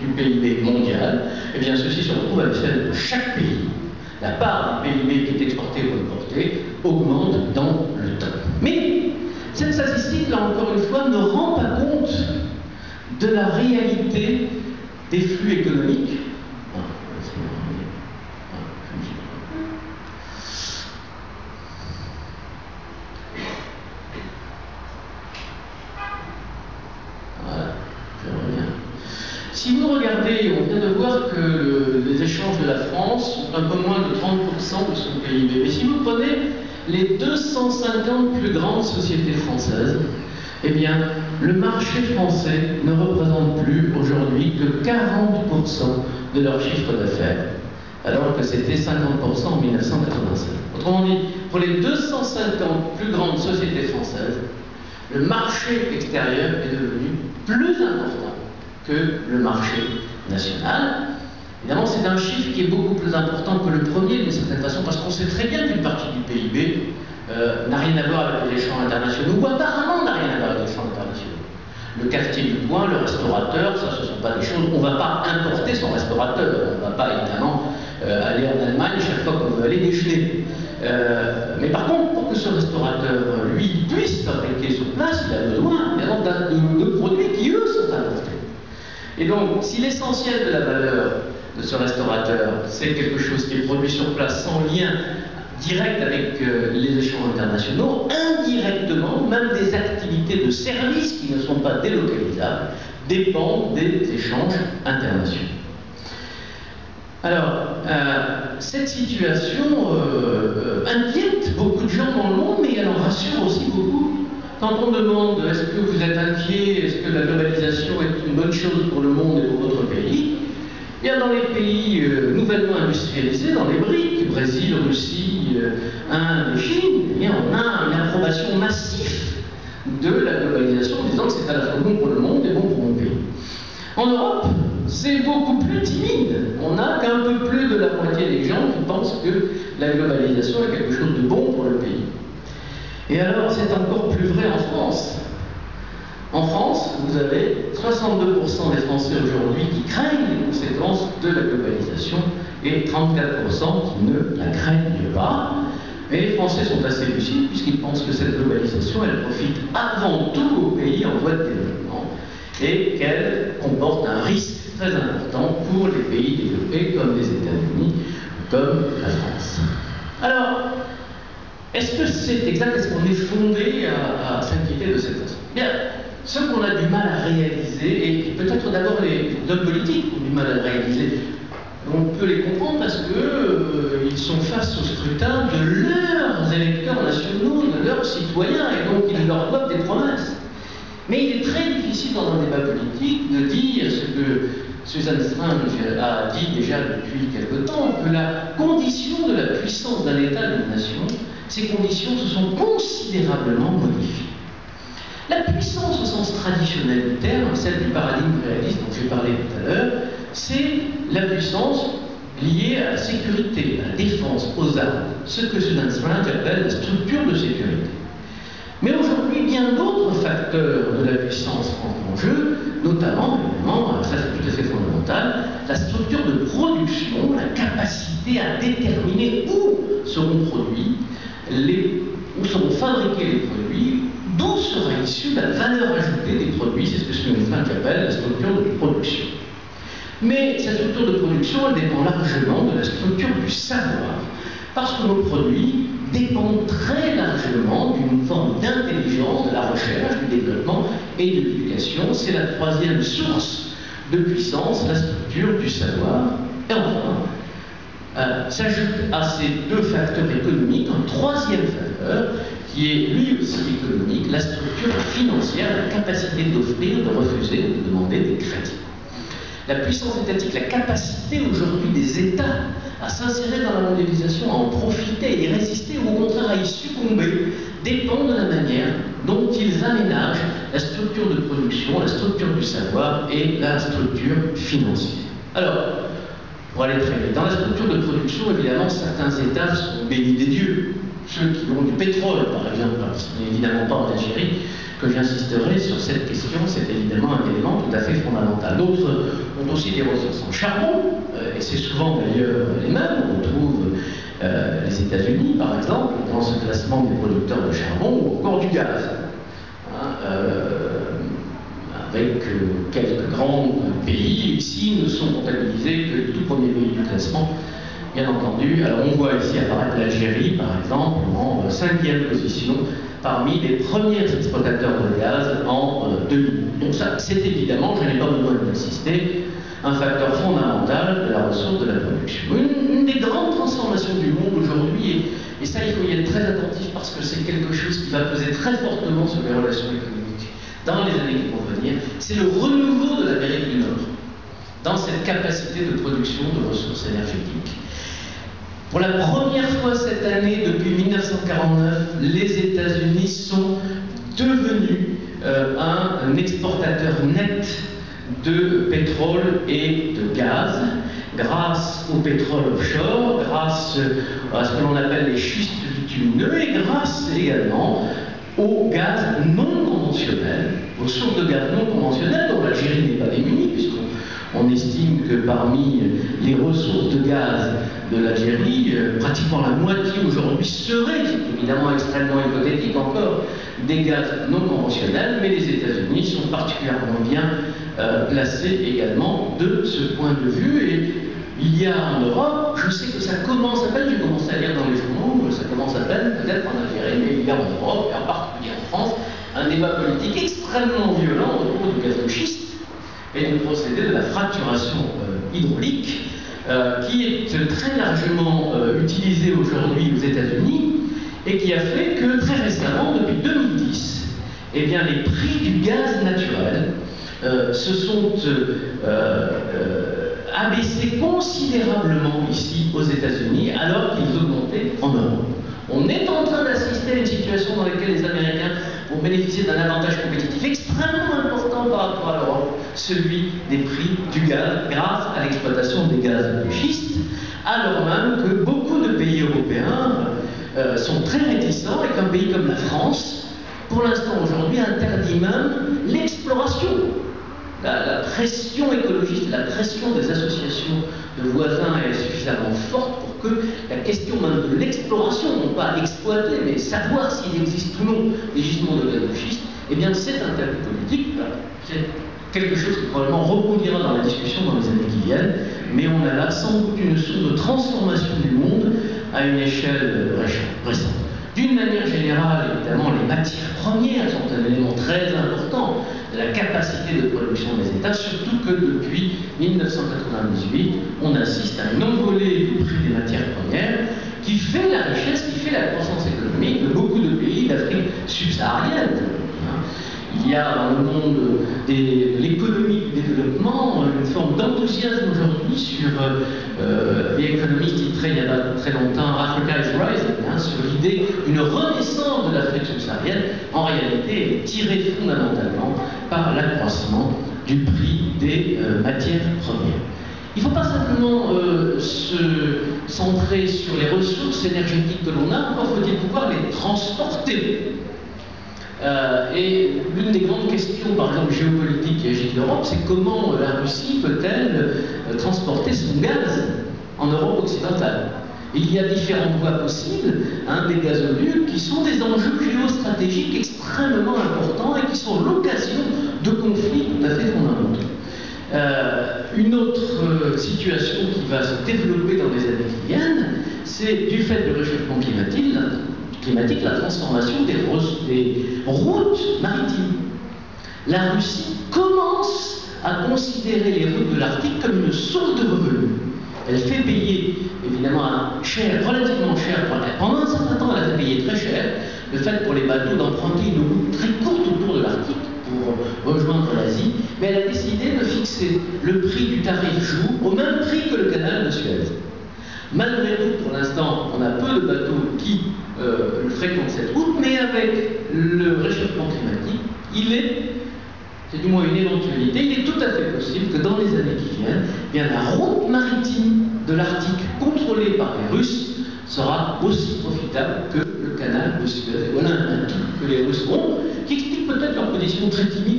du PIB mondial, eh bien ceci se retrouve à l'échelle de chaque pays. La part du PIB qui est exporté ou importé augmente dans le temps. Mais cette statistique, là encore une fois, ne rend pas compte de la réalité des flux économiques. Si vous regardez, on vient de voir que les échanges de la France sont un peu moins de 30% de son PIB. Mais si vous prenez les 250 plus grandes sociétés françaises, eh bien, le marché français ne représente plus aujourd'hui que 40% de leur chiffre d'affaires, alors que c'était 50% en 1987. Autrement dit, pour les 250 plus grandes sociétés françaises, le marché extérieur est devenu plus important que le marché national. Évidemment, c'est un chiffre qui est beaucoup plus important que le premier, d'une certaine façon, parce qu'on sait très bien qu'une partie du PIB n'a rien à voir avec les échanges internationaux, ou apparemment n'a rien à voir avec les échanges internationaux. Le cafetier du coin, le restaurateur, ça, ce ne sont pas des choses. On ne va pas importer son restaurateur. On ne va pas, évidemment, aller en Allemagne chaque fois qu'on veut aller déjeuner. Mais par contre, pour que ce restaurateur, lui, puisse fabriquer sur place, il a besoin, évidemment, de produits qui, eux, sont importés. Et donc, si l'essentiel de la valeur de ce restaurateur, c'est quelque chose qui est produit sur place sans lien direct avec les échanges internationaux, indirectement, même des activités de services qui ne sont pas délocalisables, dépendent des échanges internationaux. Alors, cette situation inquiète beaucoup de gens dans le monde, mais elle en rassure aussi beaucoup. Quand on demande est-ce que vous êtes inquiet, est-ce que la globalisation est une bonne chose pour le monde et pour votre pays, eh bien dans les pays nouvellement industrialisés, dans les BRIC, Brésil, Russie, Inde et Chine, eh bien on a une approbation massive de la globalisation en disant que c'est à la fois bon pour le monde et bon pour mon pays. En Europe, c'est beaucoup plus timide. On n'a qu'un peu plus de la moitié des gens qui pensent que la globalisation est quelque chose de bon pour le pays. Et alors, c'est encore plus vrai en France. En France, vous avez 62% des Français aujourd'hui qui craignent les conséquences de la globalisation et 34% qui ne la craignent pas. Mais les Français sont assez lucides puisqu'ils pensent que cette globalisation, elle profite avant tout aux pays en voie de développement et qu'elle comporte un risque très important pour les pays développés comme les États-Unis, comme la France. Alors, est-ce que c'est exact? Est-ce qu'on est fondé à s'inquiéter de cette façon? Bien, ce qu'on a du mal à réaliser, et peut-être d'abord les hommes politiques ont du mal à le réaliser, on peut les comprendre parce qu'ils sont face au scrutin de leurs électeurs nationaux, de leurs citoyens, et donc ils leur doivent des promesses. Mais il est très difficile dans un débat politique de dire ce que Susan Strange a dit déjà depuis quelque temps, que la condition de la puissance d'un État, d'une nation, ces conditions se sont considérablement modifiées. La puissance au sens traditionnel du terme, celle du paradigme réaliste dont j'ai parlé tout à l'heure, c'est la puissance liée à la sécurité, à la défense, aux armes, ce que Susan Strange appelle la structure de sécurité. Mais aujourd'hui, bien d'autres facteurs de la puissance entrent en jeu, notamment, évidemment, ça c'est tout à fait fondamental, la structure de production, la capacité à déterminer où seront produits, où seront fabriqués les produits, d'où sera issue la valeur ajoutée des produits, c'est ce que Susan appelle la structure de production. Mais cette structure de production, elle dépend largement de la structure du savoir, parce que nos produits dépendent très largement d'une forme d'intelligence, de la recherche, du développement et de l'éducation. C'est la troisième source de puissance, la structure du savoir. Et enfin, s'ajoute à ces deux facteurs économiques un troisième facteur qui est lui aussi économique, la structure financière, la capacité d'offrir, de refuser, de demander des crédits. La puissance étatique, la capacité aujourd'hui des États à s'insérer dans la mondialisation, à en profiter et y résister, ou au contraire à y succomber, dépend de la manière dont ils aménagent la structure de production, la structure du savoir et la structure financière. Alors, pour aller très vite, dans la structure de production, évidemment, certains États sont bénis des dieux. ceux qui ont du pétrole, par exemple, ce n'est évidemment pas en Algérie, que j'insisterai sur cette question, c'est évidemment un élément tout à fait fondamental. D'autres ont aussi des ressources en charbon, et c'est souvent d'ailleurs les mêmes. On retrouve les États-Unis, par exemple, dans ce classement des producteurs de charbon, ou encore du gaz, avec quelques grands pays. Ici ne sont comptabilisés que les tout premiers pays du classement, bien entendu. Alors on voit ici apparaître l'Algérie, par exemple, en 5e position parmi les premiers exploitateurs de gaz en 2000. Donc ça, c'est évidemment, je n'ai pas besoin d'insister, un facteur fondamental de la ressource de la production. Une des grandes transformations du monde aujourd'hui, et ça il faut y être très attentif parce que c'est quelque chose qui va peser très fortement sur les relations économiques dans les années qui vont venir, c'est le renouveau de l'Amérique du Nord dans cette capacité de production de ressources énergétiques. Pour la première fois cette année, depuis 1949, les États-Unis sont devenus un exportateur net de pétrole et de gaz, grâce au pétrole offshore, grâce à ce que l'on appelle les schistes bitumineux, et grâce également au gaz non conventionnel, aux sources de gaz non conventionnelles, dont l'Algérie n'est pas démunie, puisqu'on estime que parmi les ressources de gaz de l'Algérie, pratiquement la moitié aujourd'hui serait, c'est évidemment extrêmement hypothétique encore, des gaz non conventionnels, mais les États-Unis sont particulièrement bien placés également de ce point de vue. Et il y a en Europe, je sais que ça commence à peine, j'ai commencé à lire dans les journaux, ça commence à peine, peut-être en Algérie, mais il y a en Europe, et en particulier en France, un débat politique extrêmement violent autour du gaz de schiste et du procédé de la fracturation hydraulique, qui est très largement utilisé aujourd'hui aux États-Unis et qui a fait que très récemment, depuis 2010, eh bien, les prix du gaz naturel se sont abaissés considérablement ici aux États-Unis alors qu'ils augmentaient en Europe. On est en train d'assister à une situation dans laquelle les Américains vont bénéficier d'un avantage compétitif extrêmement important par rapport à l'Europe, celui des prix du gaz grâce à l'exploitation des gaz de schiste, alors même que beaucoup de pays européens sont très réticents et qu'un pays comme la France, pour l'instant aujourd'hui, interdit même l'exploration. La pression écologiste, la pression des associations de voisins est suffisamment forte pour que la question même de l'exploration, non pas exploiter, mais savoir s'il existe ou non des gisements de gaz de schiste, eh bien c'est un tabou politique, c'est quelque chose qui probablement rebondira dans la discussion dans les années qui viennent, mais on a là sans doute une sorte de transformation du monde à une échelle récente. D'une manière générale, évidemment, les matières premières sont un élément très important de la capacité de production des États, surtout que depuis 1998, on assiste à une envolée du prix des matières premières qui fait la richesse, qui fait la croissance économique de beaucoup de pays d'Afrique subsaharienne. Il y a dans le monde de l'économie du développement une forme d'enthousiasme aujourd'hui sur les économistes titraient il y a pas très longtemps Africa is Rising, sur l'idée d'une renaissance de l'Afrique subsaharienne, en réalité elle est tirée fondamentalement par l'accroissement du prix des matières premières. Il ne faut pas simplement se centrer sur les ressources énergétiques que l'on a, encore faut-il pouvoir les transporter. Et l'une des grandes questions, par exemple géopolitiques qui agitent l'Europe, c'est comment la Russie peut-elle transporter son gaz en Europe occidentale. Il y a différentes voies possibles, des gazoducs qui sont des enjeux géostratégiques extrêmement importants et qui sont l'occasion de conflits tout à fait fondamentaux. Une autre situation qui va se développer dans les années qui viennent, c'est du fait du réchauffement climatique, la transformation des routes maritimes. La Russie commence à considérer les routes de l'Arctique comme une source de revenus. Elle fait payer, évidemment, relativement cher, pendant un certain temps elle a fait payer très cher, le fait pour les bateaux d'emprunter une route très courte autour de l'Arctique pour rejoindre l'Asie, mais elle a décidé de fixer le prix du tarif jour au même prix que le canal de Suez. Malgré tout, pour l'instant, on a peu de bateaux qui fréquentent cette route, mais avec le réchauffement climatique, c'est du moins une éventualité, il est tout à fait possible que dans les années qui viennent, eh bien, la route maritime de l'Arctique contrôlée par les Russes sera aussi profitable que le sont très timides.